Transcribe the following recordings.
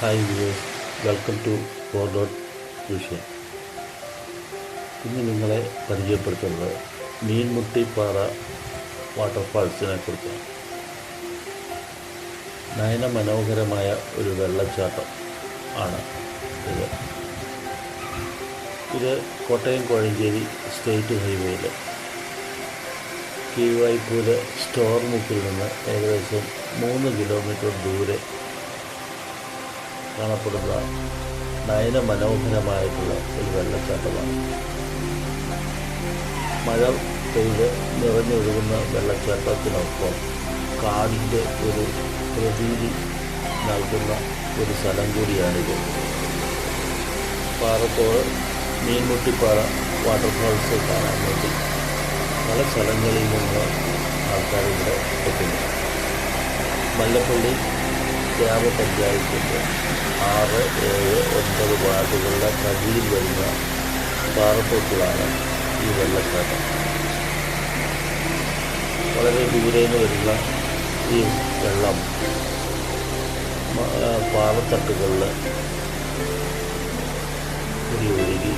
Hi viewers, welcome to four vision. ഇന്ന് നിങ്ങളെ പരിചയപ്പെടുത്തുന്നത് മീൻമുട്ടിപ്പാറ വാട്ടർഫാൾസിനെ കുറിച്ചാണ്. നയന മനോഹരമായ ഒരു വെള്ളച്ചാട്ടം ആണ് ഇത് കോട്ടയം കോഴഞ്ചേരി സ്റ്റേറ്റ് ഹൈവേയിൽ കീഴ്വായ്പൂര് സ്റ്റോർ മുക്കിൽ നിന്ന് ഏകദേശം 3 കിലോമീറ്റർ ദൂരെ കാണപ്പെടുന്ന നയന മനോഹരമായിട്ടുള്ള ഒരു വെള്ളച്ചാട്ടമാണ്. മഴ പെയ്ത് നിറഞ്ഞൊഴുകുന്ന വെള്ളച്ചാട്ടത്തിനൊപ്പം കാടിൻ്റെ ഒരു പ്രതീതി നൽകുന്ന ഒരു സ്ഥലം കൂടിയാണിത്. പാറത്തോട് മീൻമുട്ടിപ്പാറ വാട്ടർഫാൾസ് കാണാൻ വേണ്ടി പല സ്ഥലങ്ങളിൽ നിന്ന് ആൾക്കാരിവിടെ എത്തുന്നു. മല്ലപ്പള്ളി ഗ്രാമപഞ്ചായത്തിൻ്റെ 6, 7, 9 വാർഡുകളുടെ പരിധിയിൽ വരുന്ന പാറത്തോട്ടിലാണ് ഈ വെള്ളച്ചാട്ടം. വളരെ ദൂരെ നിന്ന് വരുന്ന ഈ വെള്ളം പാറത്തട്ടുകളിൽ ഒഴുകി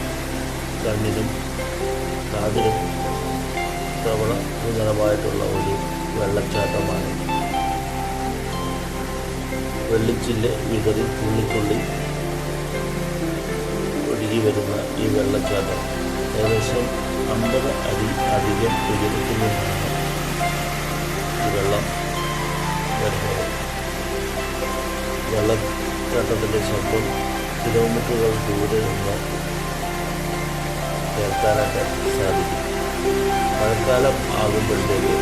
കണ്ണിനും കാതിനും ശ്രവണസുന്ദരമായിട്ടുള്ള ഒരു വെള്ളച്ചാട്ടമാണ്. വെള്ളിച്ചില്ല് വിതറി തുള്ളിത്തുള്ളി ഒഴുകി വരുന്ന ഈ വെള്ളച്ചാട്ടം ഏകദേശം 50 അടി അധികം ഉയരത്തിൽ നിന്നാണ് ഈ വെള്ളം വരുന്നത്. വെള്ളച്ചാട്ടത്തിൻ്റെ ശബ്ദം കിലോമീറ്ററുകൾ ദൂരെ നിന്ന് കേൾക്കാനൊക്കെ സാധിക്കും. മഴക്കാലം ആകുമ്പോഴത്തേക്ക്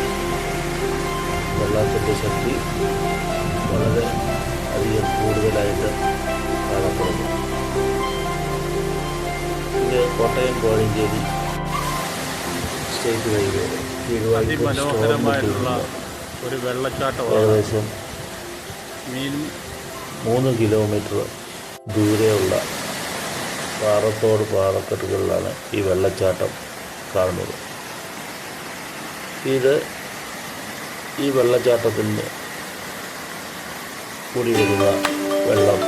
വെള്ളത്തിൻ്റെ ശക്തി വളരെ അധികം കൂടുതലായിട്ട് കാണപ്പെടുന്നു. ഇത് കോട്ടയം കോഴഞ്ചേരി സ്റ്റേറ്റ് ഹൈവേ അതിമനോഹരമായിട്ടുള്ള ഒരു വെള്ളച്ചാട്ടമാണ്. ഏകദേശം 3 കിലോമീറ്റർ ദൂരെയുള്ള പാറത്തോട് പാറക്കെട്ടുകളിലാണ് ഈ വെള്ളച്ചാട്ടം കാണുന്നത്. ഈ വെള്ളച്ചാട്ടത്തിന് കൂടി വരുന്ന വെള്ളം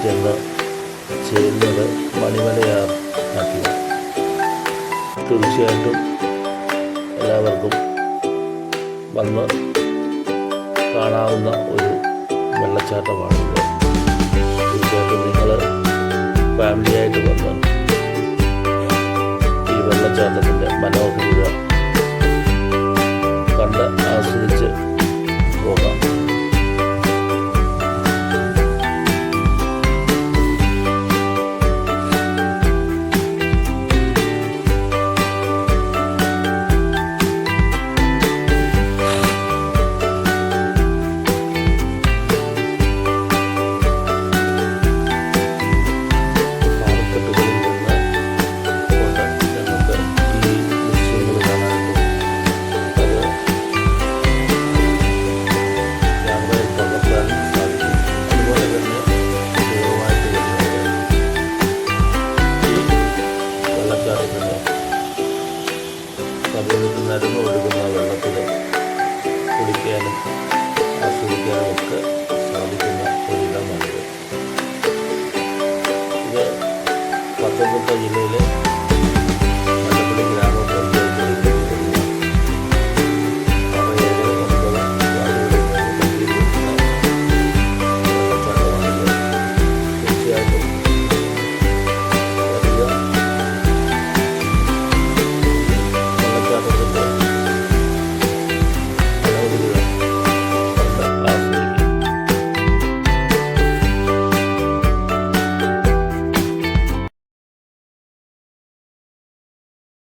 ചെന്ന് ചേരുന്നത് മണിമലയാർ നാട്ടിലാണ്. തീർച്ചയായിട്ടും എല്ലാവർക്കും വന്ന് കാണാവുന്ന ഒരു വെള്ളച്ചാട്ടമാണിത്. തീർച്ചയായിട്ടും നിങ്ങൾ ഫാമിലിയായിട്ട് വന്ന് ഈ വെള്ളച്ചാട്ടത്തിൻ്റെ മനോഹാരിത കണ്ട് ആസ്വദിച്ച് പോകാം.